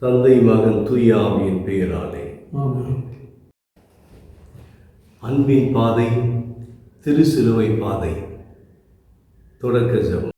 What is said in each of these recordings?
தந்தை, மகன், தூய ஆவியின் பெயராலே. அன்பின் பாதை, திருசிலுவை பாதை. தொடக்க ஜெபம்.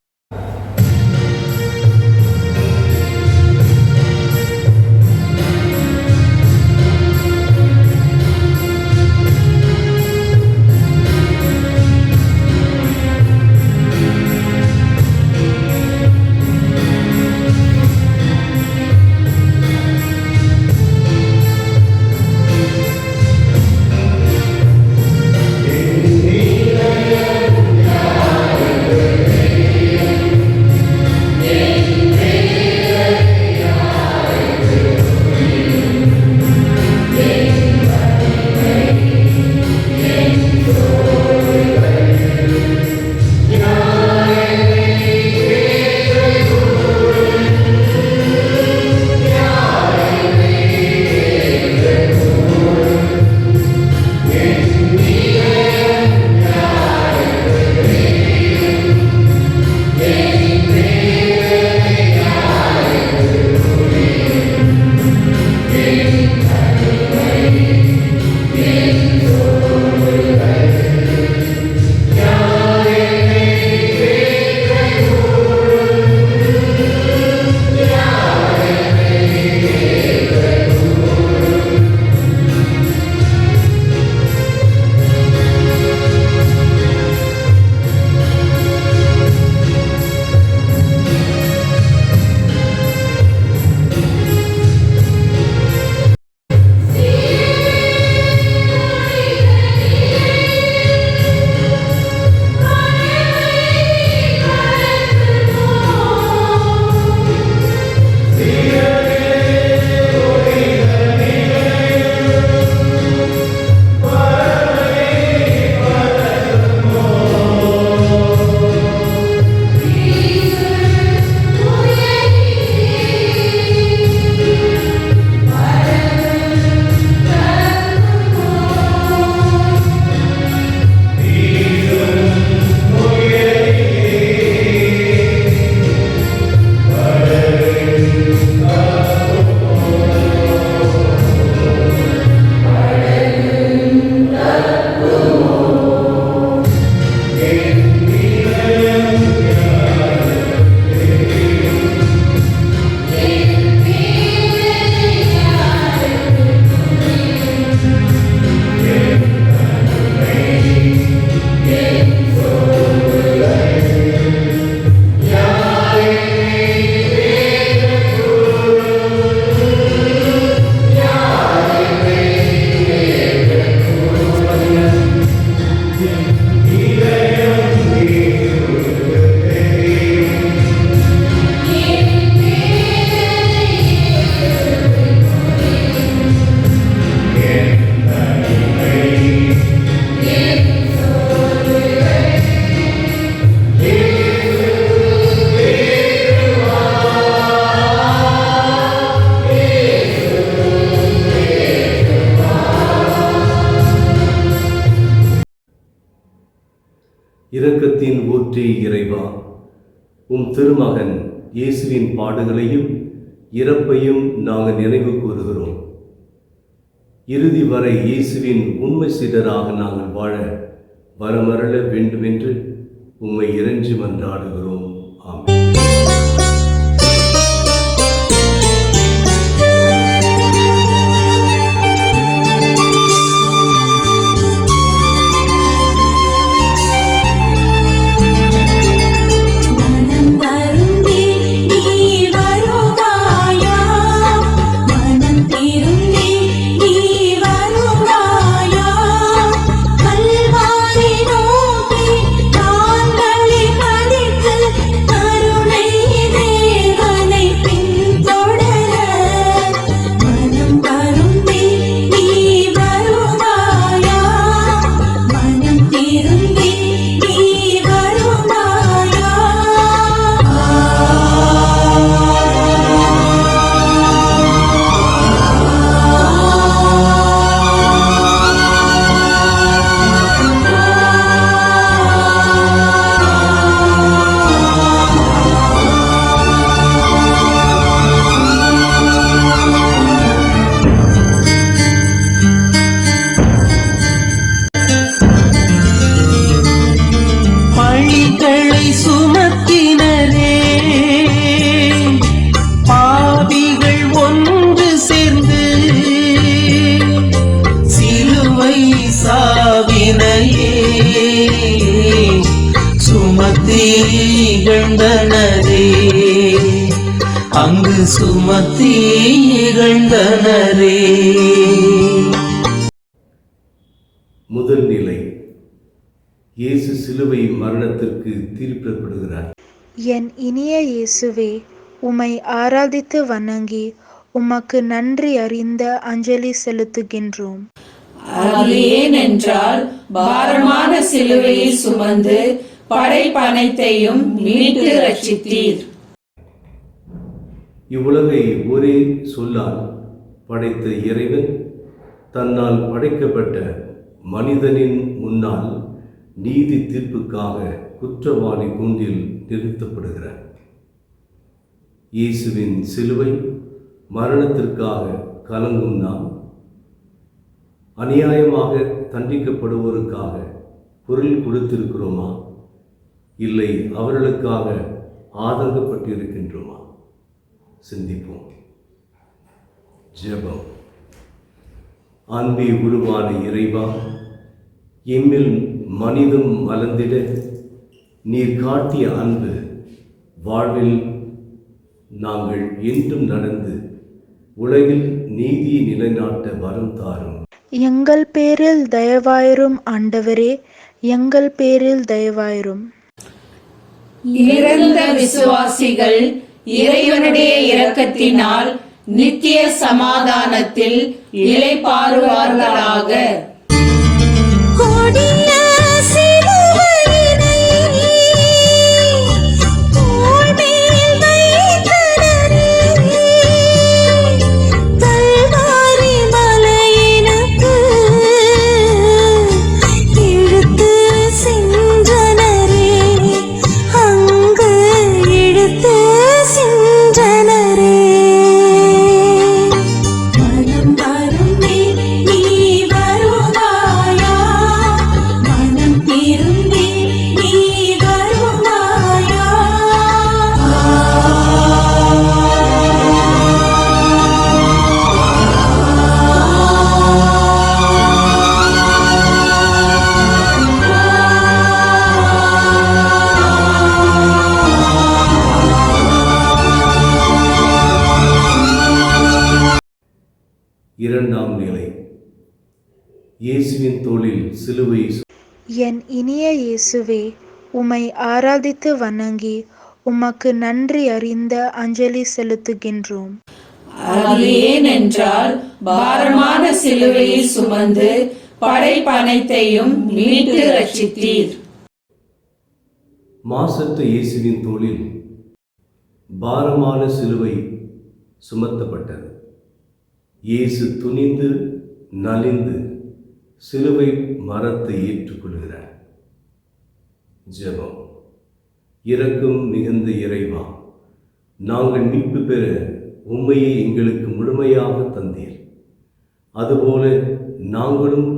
இரக்கத்தின் ஊற்றே இறைவா, உம் திருமகன் இயேசுவின் பாடுகளையும் இறப்பையும் நாங்கள் நினைவு கூறுகிறோம். இறுதி வரை இயேசுவின் உண்மை சீடராக நாங்கள் வாழ வரமருள வேண்டுமென்று உம்மை இறைஞ்சி மன்றாடுகிறோம். ஆமென். கல்வாரி நோக்கி காண்களை பதித்து அங்கு சுமத்தி இகழ்ந்தனரே. முதல் நிலை, இயேசு சிலுவை மரணத்திற்கு தீர்ப்பிடப்படுகிறார். என் இனிய இயேசுவே, உம்மை ஆராதித்து வணங்கி உமக்கு நன்றி அறிந்த அஞ்சலி செலுத்துகின்றோம். அது ஏனென்றால் பாரமான சிலுவையை சுமந்து படைப்பனைத்தையும் மீட்டு ரட்சித்தீர். இவ்வுலகை ஒரே சொல்லால் படைத்த இறைவன் தன்னால் படைக்கப்பட்ட மனிதனின் முன்னால் நீதி தீர்ப்புக்காக குற்றவாளி கூண்டில் நிறுத்தப்படுகிறார். இயேசுவின் சிலுவை மரணத்திற்காக கலங்கும் நாம் அநியாயமாக தண்டிக்கப்படுவோருக்காக குரல் கொடுத்திருக்கிறோமா, இல்லை அவர்களுக்காக ஆதங்கப்பட்டிருக்கின்றோமா? சிந்திப்போம். ஜெபம். அன்பே உருவான இறைவா, எம்மில் மனிதம் மலர்ந்திட நீர் காட்டிய அன்பு வாழ்வில் நாங்கள் என்றும் நடந்து உலகில் நீதியை நிலைநாட்ட வரம் தாரும். எங்கள் பேரில் தயவாயிரும் ஆண்டவரே, எங்கள் பேரில் தயவாயிரும். இறந்த விசுவாசிகள் இறைவனுடைய இரக்கத்தினால் நித்திய சமாதானத்தில் இளைப்பாறுவார்களாக. இரண்டாம் நிலை, இயேசுவின் தோளில் சிலுவை. என் இனிய இயேசுவே, உம்மை ஆராதித்து வணங்கி உமக்கு நன்றி அறிந்த அஞ்சலி செலுத்துகின்றோம். அது ஏனென்றால் பாரமான சிலுவையை சுமந்து படைப்பனைத்தையும் மீட்டு ரட்சித்தீர். மாசற்ற இயேசுவின் தோளில் பாரமான சிலுவை சுமத்தப்பட்டது. இயேசு துணிந்து நலிந்து சிலுவை மரத்தை ஏற்றுக்கொள்கிறார். ஜெபம். இரக்கம் மிகுந்த இறைவா, நாங்கள் மீட்பு பெற உம்மையை எங்களுக்கு முழுமையாக தந்தீர். அதுபோல நாங்களும்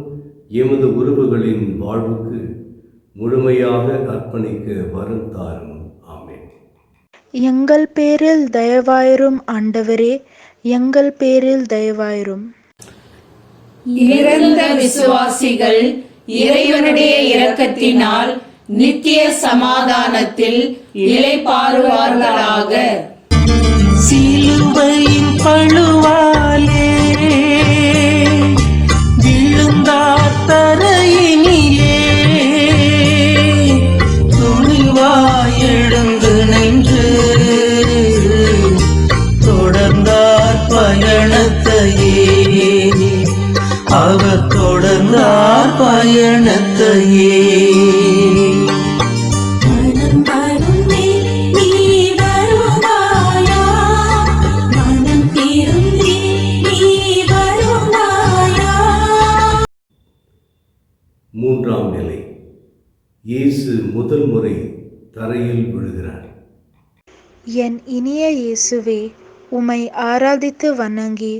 எமது உறவுகளின் வாழ்வுக்கு முழுமையாக அர்ப்பணிக்க வரம் தாரும். ஆமென். எங்கள் பேரில் தயவாயிரும் ஆண்டவரே, எங்கள் பேரில் தயவாயிரும். இறந்த விசுவாசிகள் இறைவனுடைய இரக்கத்தினால் நித்திய சமாதானத்தில் இளைப்பாறுவார்களாக. சிலுவையின் பழுவாலே விழுந்தார் தரையினிலே, துணிவாய் எழுந்து நின்று தொடர்ந்தார் பயணத்தையே. அவர் தொடர்ந்தார் பயணத்தையே. மூன்றாம் நிலை, இயேசு முதல் முறை தரையில் விழுகிறார். என் இனிய இயேசுவே, உம்மை ஆராதித்து வணங்கி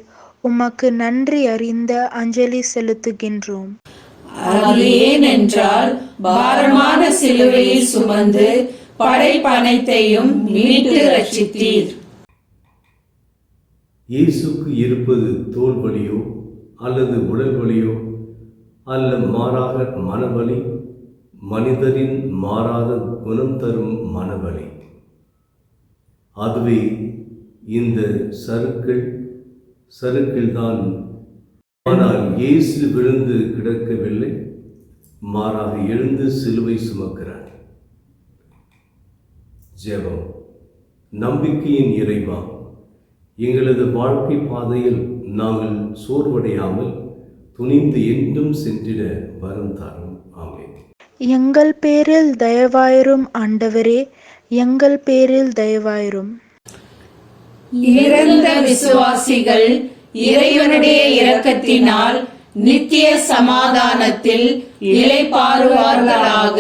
உமக்கு நன்றி அறிந்த அஞ்சலி செலுத்துகின்றோம். அது ஏனென்றால் பாரமான சிலுவையை சுமந்து படைப்பனைத்தையும் மீட்டு ரட்சித்தீர். இயேசுக்கு இருப்பது தோல் வலியோ அல்லது உடல் வலியோ அல்ல, மாறாக மனவலி, மனிதரின் மாறாத குணம் தரும் மனவலி. அதுவே இந்த சறுக்கில்தான். ஆனால் இயேசு விழுந்து கிடக்கவில்லை, மாறாக எழுந்து சிலுவை சுமக்கிறார். ஜெபம். நம்பிக்கையின் இறைவா, எங்களது வாழ்க்கை பாதையில் நாங்கள் சோர்வடையாமல் துணிந்து என்றும் சென்றிட வரம் தாரும். ஆமென். எங்கள் பேரில் தயவாயிரும் ஆண்டவரே, எங்கள் பேரில் தயவாயிரும். இறந்த விசுவாசிகள் இறைவனுடைய இரக்கத்தினால் நித்திய சமாதானத்தில் இளைப்பாறுவார்களாக.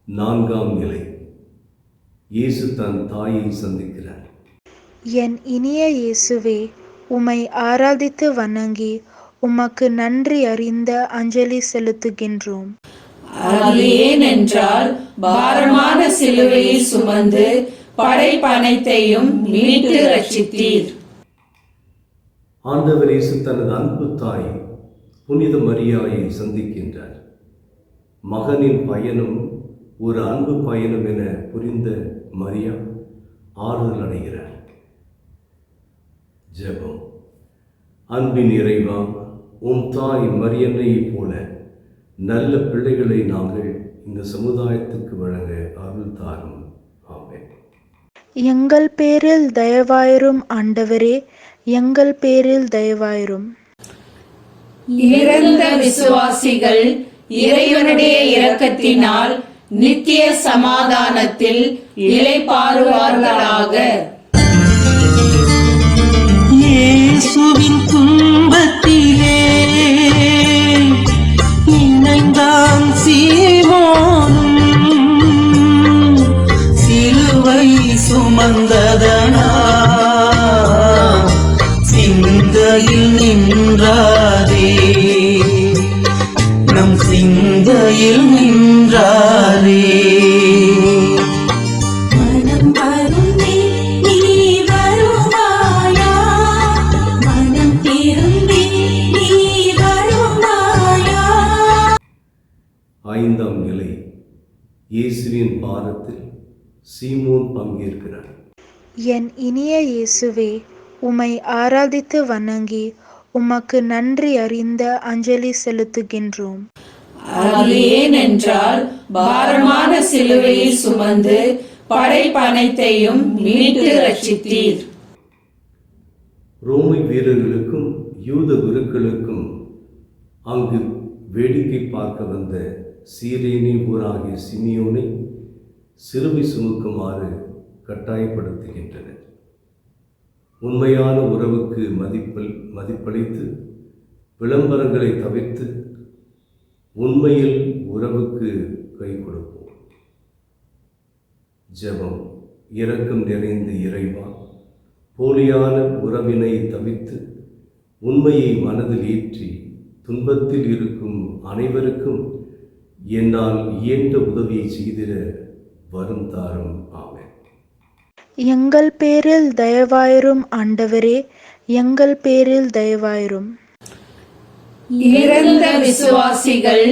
நான்காம் நிலை. இயேசு தன் தாயை சந்திக்கிறார். என் இனிய இயேசுவே, உம்மை ஆராதித்து வணங்கி உமக்கு நன்றி அறிந்த அஞ்சலி செலுத்துகின்றோம். அது ஏனென்றால் பாரமான சிலுவையை சுமந்து படைப்பனைத்தையும் மீட்டு ரட்சித்தீர். ஆண்டவர் இயேசு தனது அன்பு தாய் புனித மரியாயை சந்திக்கின்றார். மகனின் பயணம் ஒரு அன்பு பயணம் என புரிந்த மரியா ஆறுதல் அடைகிறார். ஜெபம். அன்பின் இறைவா, உம் தாய் மரியன்னையைப் போல நல்ல பிள்ளைகளை நாங்கள் இந்த சமுதாயத்துக்கு வழங்க அருள் தாரும். ஆமென். எங்கள் பேரில் தயவாயிரும் ஆண்டவரே, எங்கள் பேரில் தயவாயிரும். இறந்த விசுவாசிகள் இறைவனுடைய இரக்கத்தினால் நித்திய சமாதானத்தில் இளைப்பாறுவார்களாக. இயேசுவின் துன்பத்திலே இணைந்தான் சீமோனும், சிலுவை சுமந்ததனா சிந்தையில் நின்றாரே, நம் சிந்தையில் நின்றாரே. மனம் வருந்தி நீ வருவாயா, மனம் திரும்பி நீ வருவாயா. ஐந்தாம் நிலை. இயேசுவின் பாரத்தில் சீமோன் பங்கேற்கிறார். என் இனிய இயேசுவே, உம்மை ஆராதித்து வணங்கி உமக்கு நன்றி அறிந்த அஞ்சலி செலுத்துகின்றோம். அது ஏனென்றால் பாரமான சிலுவையை சுமந்து படைப்பனைத்தையும் மீட்டு ரட்சித்தீர். ரோமை வீரர்களுக்கும் யூத குருக்களுக்கும் அங்கு வேடிக்கை பார்க்க வந்த சீரேனி ஊராகிய சிமியோனை சிலுவை சுமக்குமாறு கட்டாயப்படுத்துகின்றனர். உண்மையான உறவுக்கு மதிப்பளித்து விளம்பரங்களை தவிர்த்து உண்மையில் உறவுக்கு கை கொடுப்போம். ஜெபம். இரக்கம் நிறைந்த இறைவா, போலியான உறவினை தவிர்த்து உண்மையை மனதில் ஏற்றி துன்பத்தில் இருக்கும் அனைவருக்கும் என்னால் இயன்ற உதவியை செய்திட வரும் தாரும். ஆமென். எங்கள் பேரில் தயவாயிரும் ஆண்டவரே, எங்கள் பேரில் தயவாயிரும். இறந்த விசுவாசிகள்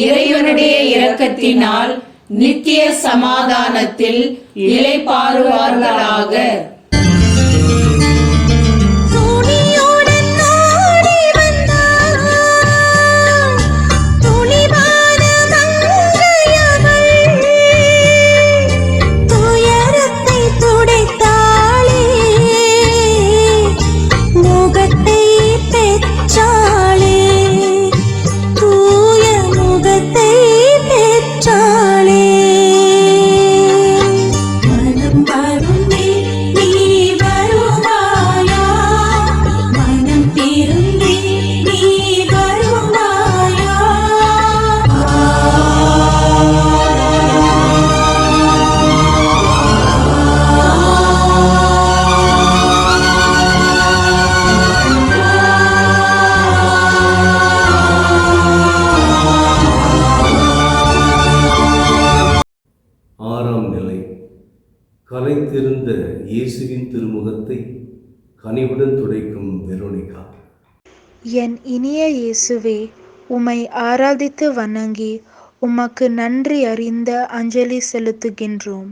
இறைவனுடைய இரக்கத்தினால் நித்திய சமாதானத்தில் இளைப்பாறுவார்களாக. துணியுடன் நாடி வந்தார் துணிவான மங்கையவள், துயரத்தை துடைத்தாளே பெற்றாளே தூய முகத்தை பெற்றாளே மனம் வருந்தே நீ வருவாயா மனம் திருந்தே நீ வருவாயா ஆறாம் நிலை. கலைத்திருந்த இயேசுவின் திருமுகத்தை கனிவுடன் துடைக்கும் வெரோனிகா. என் இனிய இயேசுவே, உம்மை ஆராதித்து வணங்கி உமக்கு நன்றி அறிந்த அஞ்சலி செலுத்துகின்றோம்.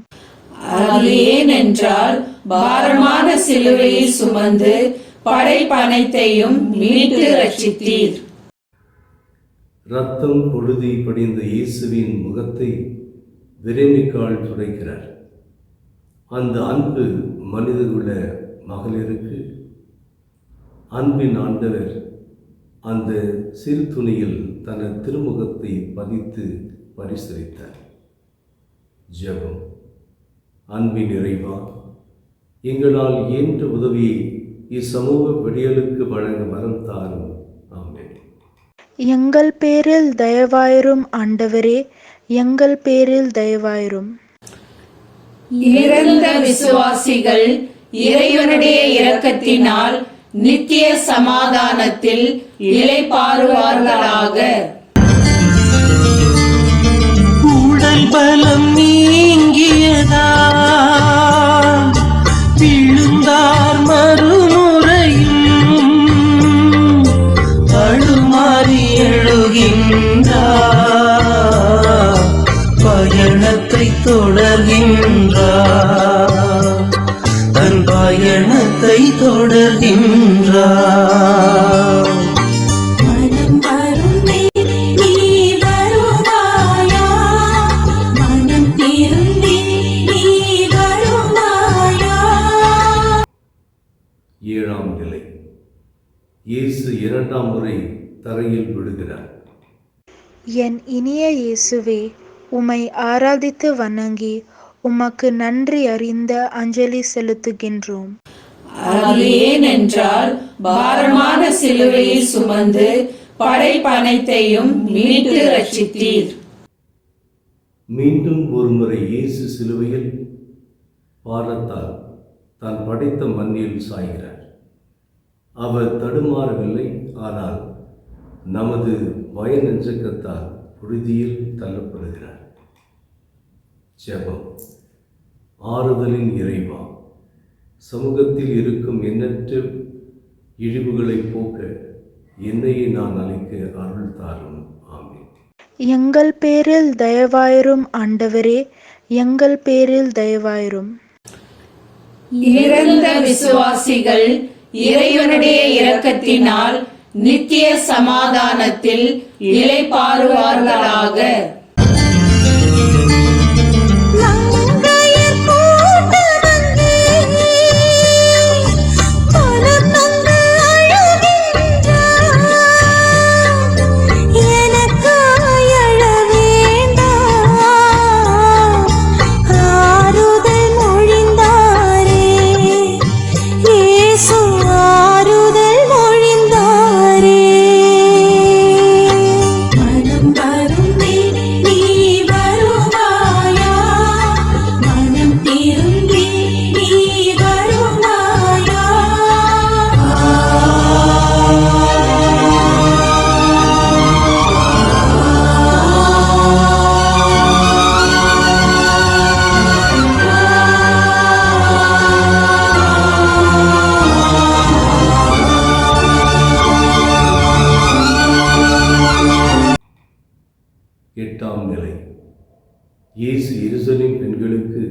அது ஏனென்றால் பாரமான சிலுவையை சுமந்து படைப்பனைத்தையும் மீட்டு ரட்சித்தீர். இரத்தம் பொழுதி படிந்த இயேசுவின் முகத்தை வெரோனிகாள் துடைக்கிறார். அந்த அன்பு மனிதகுல மகளிருக்கு அன்பின் ஆண்டவர் அந்த சிறு துணியில் தனது திருமுகத்தை பதித்து பரிசளித்தார். ஜெபம். அன்பின் இறைவா, எங்களால் இயன்ற உதவியை இச்சமூக விடியலுக்கு வழங்க வரம் தாரும். ஆமென். எங்கள் பேரில் தயவாயிரும் ஆண்டவரே, எங்கள் பேரில் தயவாயிரும். இறந்த விசுவாசிகள் இறைவனுடைய இரக்கத்தினால் நித்திய சமாதானத்தில் இளைப்பாறுவார்களாக. உடல் பலம் நீங்கியதா விழுந்தார் மறுமுறையும் தடுமாறி எழுகின்றார் பயணத்தை தொடர்கின்றார் தன் பயணத்தை தொடர்கின்றார் மனம் வருந்தே நீ வருவாயா மனம் திருந்தே நீ வருவாயா ஏழாம் நிலை. இயேசு இரண்டாம் முறை தரையில் விழுகிறார். என் இனிய இயேசுவே, உம்மை ஆராதித்து வணங்கி உமக்கு நன்றி அறிந்த அஞ்சலி செலுத்துகின்றோம். அது ஏனென்றால் பாரமான சிலுவையை சுமந்து படைப்பனைத்தையும் மீட்டு ரட்சித்தீர். மீண்டும் ஒருமுறை இயேசு சிலுவையில் பாரத்தால் தான் படைத்த மண்ணில் சாய்கிறார். அவர் தடுமாறவில்லை, ஆனால் நமது பயநெஞ்சக்கத்தால் புழுதியில் தள்ளப்படுகிறார். ஜெபம். ஆறுதலின் இறைவா, சமூகத்தில் இருக்கும் எண்ணற்ற இழிவுகளை போக்க என்னையே நான் அளிக்க அருள் தாரும். ஆமென். எங்கள் பேரில் தயவாயிரும் ஆண்டவரே, எங்கள் பேரில் தயவாயிரும். இறந்த விசுவாசிகள் இறைவனுடைய இரக்கத்தினால் நித்திய சமாதானத்தில் இளைப்பாறுவார்களாக. மங்கையர் கூட்டமங்கே பலர் நொந்து அழுகின்றார் எனக்காய் அழ வேண்டாம் ஆறுதல் மொழிந்தாரே இயேசு ஆறுதல் மொழிந்தாரே மனம் வருந்தே நீ வருவாயா மனம் திருந்தே நீ வருவாயா எட்டாம் நிலை. இயேசு எருசலேம் பெண்களுக்கு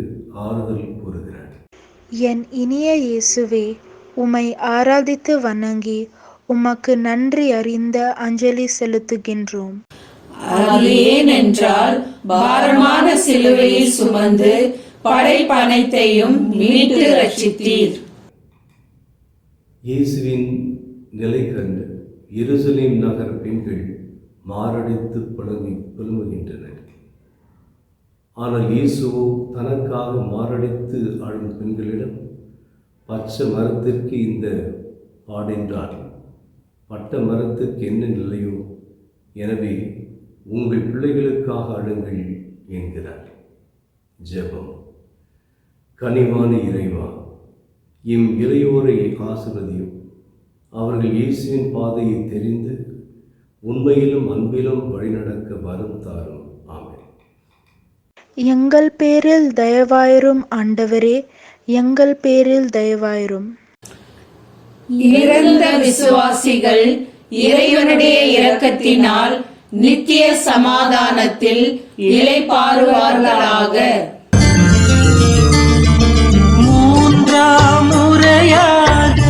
ஆறுதல் கூறுகிறார். என் இனிய இயேசுவே, உம்மை ஆராதித்து வணங்கி உமக்கு நன்றி அறிந்த அஞ்சலி செலுத்துகின்றோம். அது ஏனென்றால் பாரமான சிலுவையை சுமந்து படைப்பனைத்தையும் மீட்டு ரட்சித்தீர். இயேசுவின் நிலை கண்டு எருசலேம் நகர பெண்கள் மாரடைத்து புலம்புகின்றனர். ஆனால் இயேசுவோ தனக்காக மாரடைத்து அழும் பெண்களிடம், பச்சை மரத்திற்கு இந்த பாடென்றால் பட்ட மரத்திற்கு என்ன நிலையோ, எனவே உங்கள் பிள்ளைகளுக்காக அழுங்கள் என்கிறார். ஜெபம். கனிவான இறைவா, எம் இளையோரை ஆசீர்வதியும். அவர்கள் இயேசுவின் பாதையை தெரிந்து உண்மையிலும் அன்பிலும் வழிநடக்க வரம் தாரும். ஆமென். எங்கள் பேரில் தயவாயிரும் ஆண்டவரே, எங்கள் பேரில் தயவாயிரும். இறந்த விசுவாசிகள் இறைவனுடைய இரக்கத்தினால் நித்திய சமாதானத்தில் இளைப்பாறுவார்களாக. மூன்றாம் முறையாக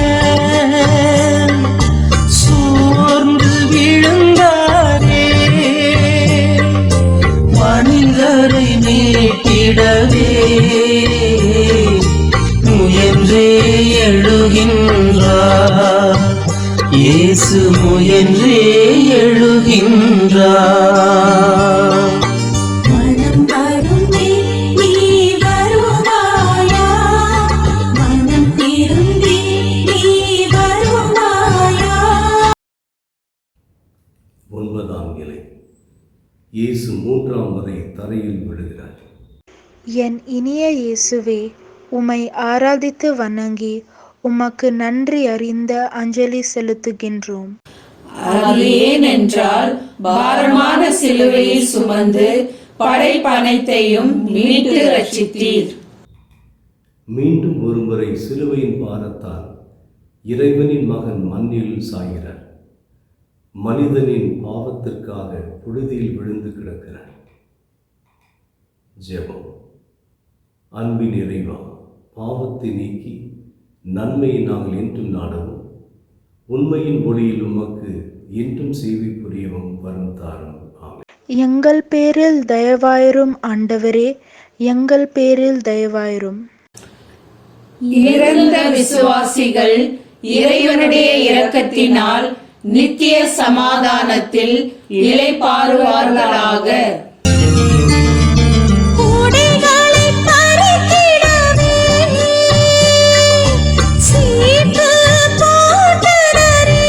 சோர்ந்து விழுந்தாரே, மனிதரை மீட்டிடவே முயன்றே எழுகின்றார். இயேசு முயன்றே எழுகின்றார். மனம் வருந்தி நீ வருவாயா, மனம் திருந்தி நீ வருவாயா. 9ஆம் நிலை. இயேசு 3ஆம் முறை தரையில் விழுகிறார். என் இனிய இயேசுவே, உம்மை ஆராதித்து வணங்கி உமக்கு நன்றி அறிந்த அஞ்சலி செலுத்துகின்றோம். அது ஏனென்றால் பாரமான சிலுவையை சுமந்து படைப்பனைத்தையும் மீட்டு ரட்சித்தீர். மீண்டும் ஒருமுறை சிலுவையின் பாரத்தால் இறைவனின் மகன் மண்ணில் சாய்கிறார். மனிதனின் பாவத்திற்காக புழுதியில் விழுந்து கிடக்கிறார். ஜெபம். அன்பின் இறைவா, பாவத்தை நீக்கி நன்மையை நாங்கள் என்றும் நாடவும், உண்மையின் ஒளியில் உமக்கு என்றும் சேவை புரியவும் வரம் தாரும். ஆமென். எங்கள் பேரில் தயவாயிரும் ஆண்டவரே, எங்கள் பேரில் தயவாயிரும். இறந்த விசுவாசிகள் இறைவனுடைய இரக்கத்தினால் நித்திய சமாதானத்தில் இளைப்பாறுவார்களாக. கூடைகளை பறித்திடவே சீட்டு போட்டனரே,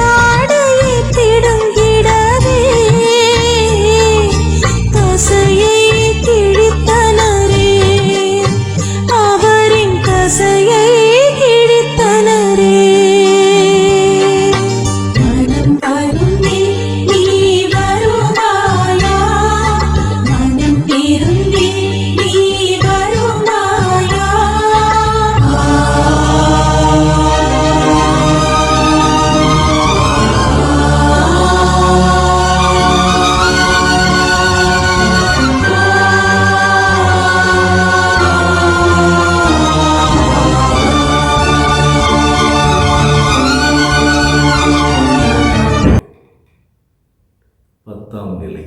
ஆடையை திடுங்கிடவே கசையை கிழித்தனரே, அவரின் கசையை கிழித்தனரே. மனம் வருந்தி நீ வருவாயா, மனம் திருந்தி நீ வருவாயா. பத்தாம் நிலை.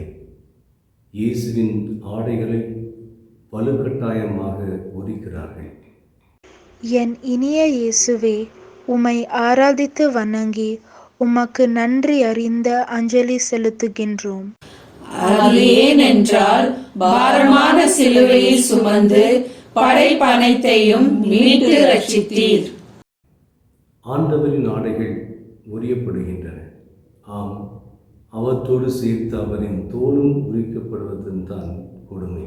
இயேசுவின் ஆடைகளை வலுக்கட்டாயமாக உரிக்கிறார்கள். என் இனிய இயேசுவே, உம்மை ஆராதித்து வணங்கி உமக்கு நன்றி அறிந்த அஞ்சலி செலுத்துகின்றோம். அது ஏனென்றால் பாரமான சிலுவையை சுமந்து படைப்பனைத்தையும் மீட்டு ரட்சித்தீர். ஆண்டவரின் ஆடைகள் உரியப்படுகின்றன. ஆம், அவற்றோடு சேர்த்து அவரின் தோலும் உரிக்கப்படுவதும் தான் கொடுமை.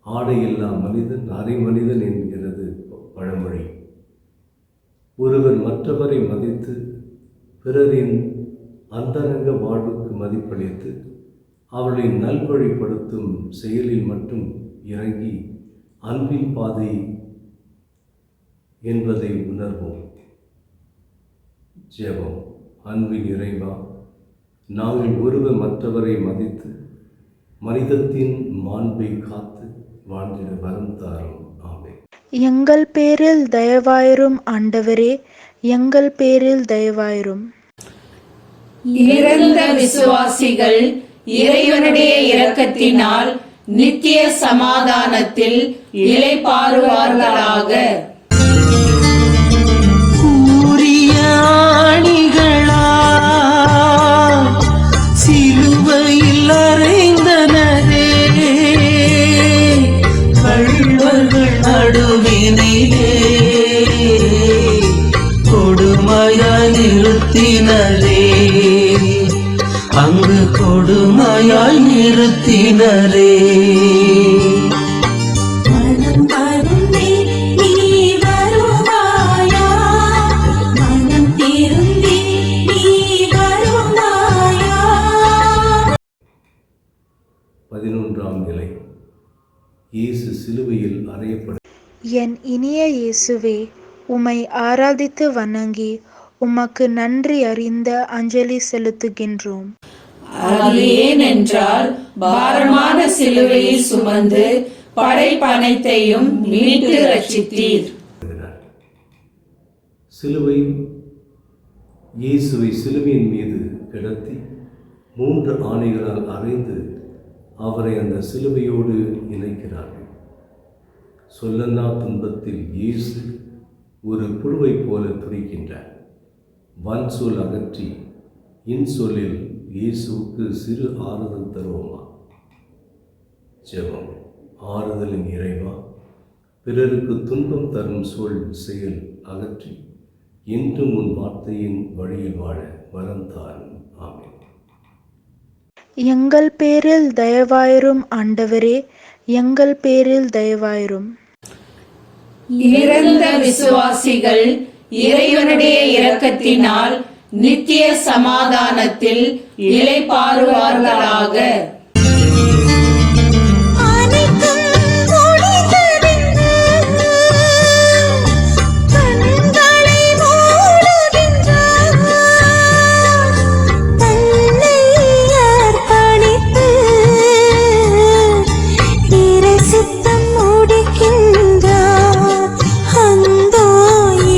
ஆடையில்லா மனிதன் அரை மனிதன் என்கிறது பழமொழி. ஒருவர் மற்றவரை மதித்து பிறரின் அந்தரங்க வாழ்வுக்கு மதிப்பளித்து அவர்களை நல்வழிப்படுத்தும் செயலில் மட்டும் இறங்கி அன்பின் பாதை என்பதை உணர்வோம். ஜெபம். அன்பின் இறைவா, நாங்கள் ஒருவர் மற்றவரை மதித்து மனிதத்தின் மாண்பை காத்து வாழ்ந்திட வரம் தாரும். ஆமென். எங்கள் பேரில் தயவாயிரும் ஆண்டவரே, எங்கள் பேரில் தயவாயிரும். இறந்த விசுவாசிகள் இறைவனுடைய இரக்கத்தினால் நித்திய சமாதானத்தில் இளைப்பாறுவார்களாக. கூறிய நிறுத்தினரே, அங்கு கொடுமையாய் நிறுத்தினரே. மனம் வருந்தி நீ வருவாயா, மனம் திருந்தி நீ வருவாயா. 11ஆம் நிலை. இயேசு சிலுவையில் அறையப்பட என் இனிய இயேசுவே, உம்மை ஆராதித்து வணங்கி உமக்கு நன்றி அறிந்த அஞ்சலி செலுத்துகின்றோம். அது ஏனென்றால் பாரமான சிலுவையை சுமந்து படைப்பனைத்தையும் மீட்டு ரட்சித்தீர். சிலுவை இயேசுவை சிலுவையின் மீது கிடத்தி 3 ஆணைகளால் அறைந்து அவரை அந்த சிலுவையோடு இணைக்கிறார்கள். சொல்லன்னா துன்பத்தில் இயேசு ஒரு புழுவை போல துடிக்கின்றார். வன்சொல் அகற்றி இன்சொல்லில் இயேசுவுக்கு சிறு ஆறுதல் தருவோமா? ஜெபம். ஆறுதலின் இறைவா, பிறருக்கு துன்பம் தரும் சொல் செயல் அகற்றி என்றும் உன் வார்த்தையின் வழியில் வாழ வரம் தாரும். ஆமென். எங்கள் பேரில் தயவாயிரும் ஆண்டவரே, எங்கள் பேரில் தயவாயிரும். இறந்த விசுவாசிகள் இறைவனுடைய இரக்கத்தினால் நித்திய சமாதானத்தில் இளைப்பாறுவார்களாக. அனைத்தும் முடிந்ததென்று கண்களை மூடுகின்றார், தன்னை அர்ப்பணித்து இறை சித்தம் முடிக்கின்றார், அந்தோ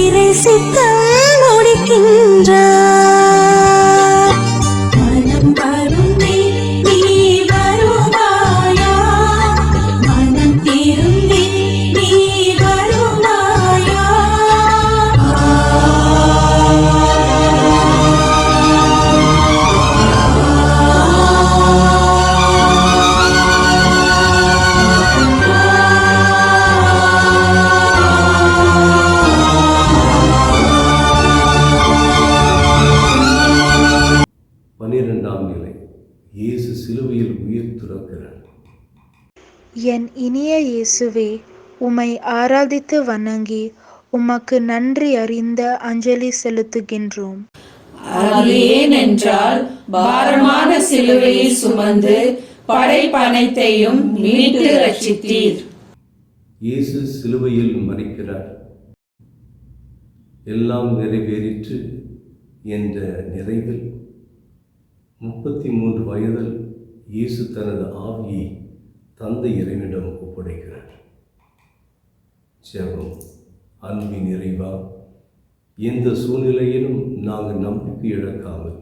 இறை சித்தம் முடிக்கின்றார். மனம் வருந்தி நீ வருவாயா, மனம் திருந்தி நீ வருவாயா. பன்னிரெண்டாம் நிலை. இயேசு சிலுவையில் உயிர் துறக்கிறார். என் இனிய இயேசுவே, உம்மை ஆராதித்து வணங்கி உமக்கு நன்றி அறிந்த அஞ்சலி செலுத்துகின்றோம். அது ஏனென்றால் பாரமான சிலுவையை சுமந்து படைப்பனைத்தையும் மீட்டு ரட்சித்தீர். இயேசு சிலுவையில் மரிக்கிறார். எல்லாம் நிறைவேறிற்று என்ற நிறைவில் 33 வயதில் இயேசு தனது ஆவியை தந்தை இறைவனிடம் ஒப்படைக்கிறார். ஜெபம். அன்பின் இறைவா, எந்த சூழ்நிலையிலும் நாங்கள் நம்பிக்கை இழக்காமல்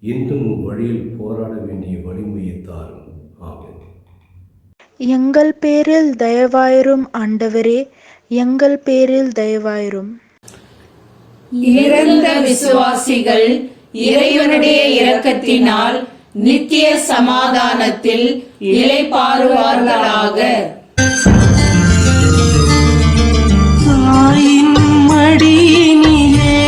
இன்னும் வழியில் போராட வேண்டிய வலிமையை தாரும். ஆமென். எங்கள் பேரில் தயவாயிரும் ஆண்டவரே, எங்கள் பேரில் தயவாயிரும். இறந்த விசுவாசிகள் இறைவனுடைய இரக்கத்தினால் நித்திய சமாதானத்தில் இளைப்பாறுவார்களாக. தாயின் மடியினிலே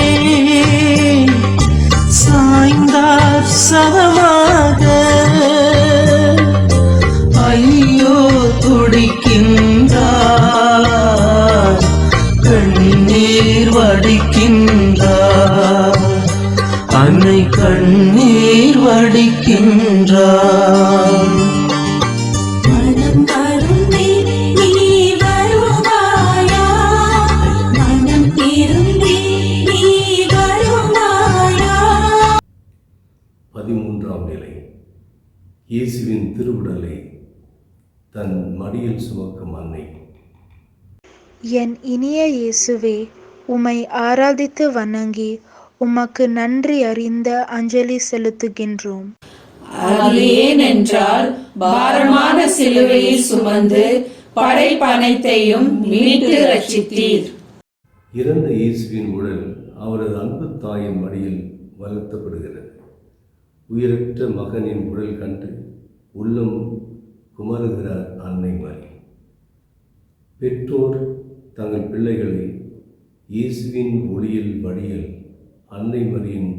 சாய்ந்தார் சதமாக, ஐயோ துடிக்கின்றார், கண்ணீர் வடிக்கின்றார், அன்னை கண்ணீர் வடிக்கின்றார். மனம் வருந்தி நீ வருவாயா, மனம் திருந்தி நீ வருவாயா. 13ஆம் நிலை. இயேசுவின் திருவுடலை தன் மடியில் சுமக்கும் அன்னை. என் இனிய இயேசுவே, உம்மை ஆராதித்து வணங்கி உமக்கு நன்றி அறிந்த அஞ்சலி செலுத்துகின்றோம். அது ஏனென்றால் பாரமான சிலுவையை சுமந்து படைப்பனைத்தையும் மீட்டு ரட்சித்தீர். இறந்த இயேசுவின் உடல் அவரது அன்பு தாயின் மடியில் வளர்த்தப்படுகிறது. உயிரற்ற மகனின் உடல் கண்டு உள்ளம் குமருகிறார் அன்னை மரி. பெற்றோர் தங்கள் பிள்ளைகளை இயேசுவின் ஒளியில் வழியில் அன்னை மரியின்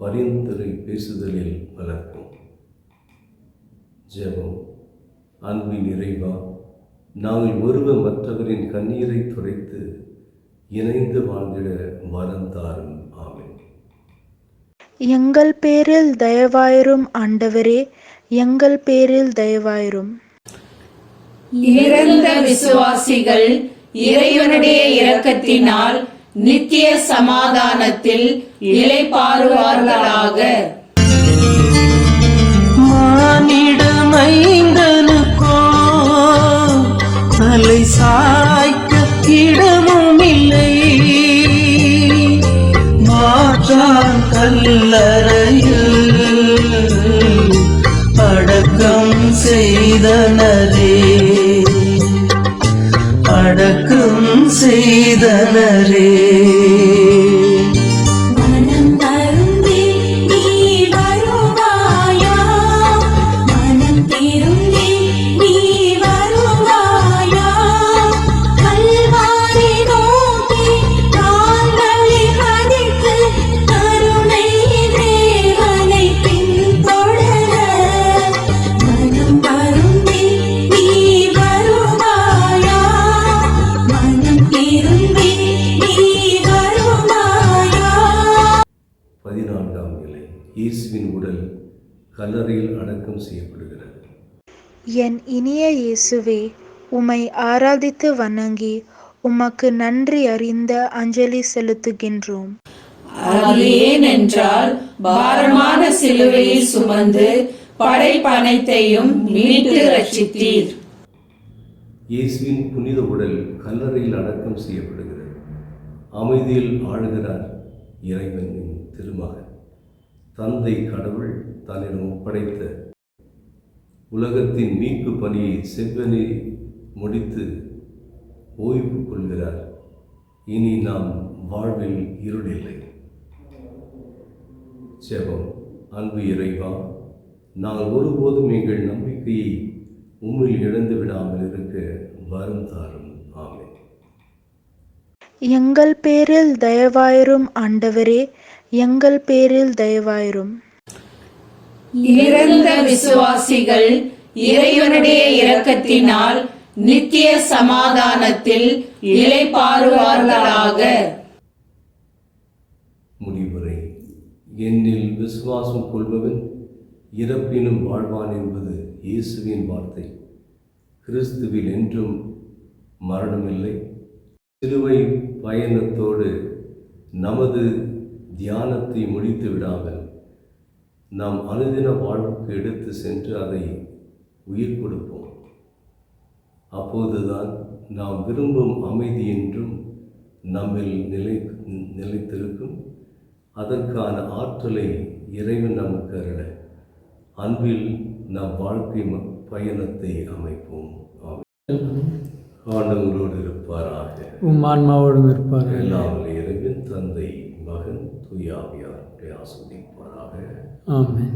பரிந்துரை பேசுதலில் வளர்க்கும். ஜெபம். அன்பின் இறைவா, நாங்கள் ஒருவர் மற்றவரின் கண்ணீரை துடைத்து இணைந்து வாழ்ந்திட வரம் தாரும். ஆமென். எங்கள் பேரில் தயவாயிரும் ஆண்டவரே, எங்கள் பேரில் தயவாயிரும். இறந்த விசுவாசிகள் இறைவனுடைய இரக்கத்தினால் நித்திய சமாதானத்தில் இளைப்பாறுவார்களாக. மானிட மைந்தனுக்கோ தலை சாய்க்க இடமும் இல்லை, மாற்றான் கல்லறையில் அடக்கம் செய்தனரே, அடக்கம் செய்தனரே. மனம் வருந்தி நீ வருவாயா, மனம் திருந்தி நீ வருவாயா, கல்வாரி நோக்கி கால்களை பதித்து கருணை தேவனை பின்தொடர. மனம் வருந்தி நீ வருவாயா, மனம் திருந்தி நீ வருவாயா. 14ஆம் நிலை. இயேசுவின் உடல் கல்லறையில் அடக்கம் செய்யப்படுகிறது. என் இனிய இயேசுவே, உம்மை ஆராதித்து வணங்கி உமக்கு நன்றி அறிந்த அஞ்சலி செலுத்துகின்றோம். அது ஏனென்றால் பாரமான சிலுவையை சுமந்து படைப்பனைத்தையும் மீட்டு ரட்சித்தீர். இயேசுவின் புனித உடல் கல்லறையில் அடக்கம் செய்யப்படுகிறது. அமைதியில் ஆளுகிறார் இறைவனின் திருமகன். தந்தை கடவுள் தன்னிடம் ஒப்படைத்த உலகத்தின் மீட்பு பணியை செவ்வனே முடித்து ஓய்வு கொள்கிறார். இனி நாம் வாழ்வில் இருளில்லை. ஜெபம். அன்பு இறைவா, நாங்கள் ஒருபோதும் எங்கள் நம்பிக்கையை உம்மில் இழந்து விடாமல் இருக்க வரம் தாரும். ஆமென். எங்கள் பேரில் தயவாயிரும் ஆண்டவரே, எங்கள் பேரில் தயவாயிரும். இறந்த விசுவாசிகள் இறைவனுடைய இரக்கத்தினால் நித்திய சமாதானத்தில் இளைப்பாறுவார்களாக. முடிவுரை. என்னில் விசுவாசம் கொள்பவன் இறப்பினும் வாழ்வான் என்பது இயேசுவின் வார்த்தை. கிறிஸ்துவில் என்றும் மரணமில்லை. சிலுவை பயணத்தோடு நமது தியானத்தை முடித்து விடாமல் நாம் அனுதின வாழ்வுக்கு எடுத்து சென்று அதை உயிர் கொடுப்போம். அப்போதுதான் நாம் விரும்பும் அமைதி என்றும் நம்மில் நிலைத்திருக்கும். அதற்கான ஆற்றலை இறைவன் நமக்கு அருள அன்பில் நம் வாழ்க்கை பயணத்தை அமைப்போம். ஆண்டவரோடு இருப்பாராக. ஆன்மாவோடும் இருப்பார். எல்லாம் இறைவன் தந்தை, மகன், தூய ஆவியார் ஆசீர்வதிப்பாராக. ஆமென்.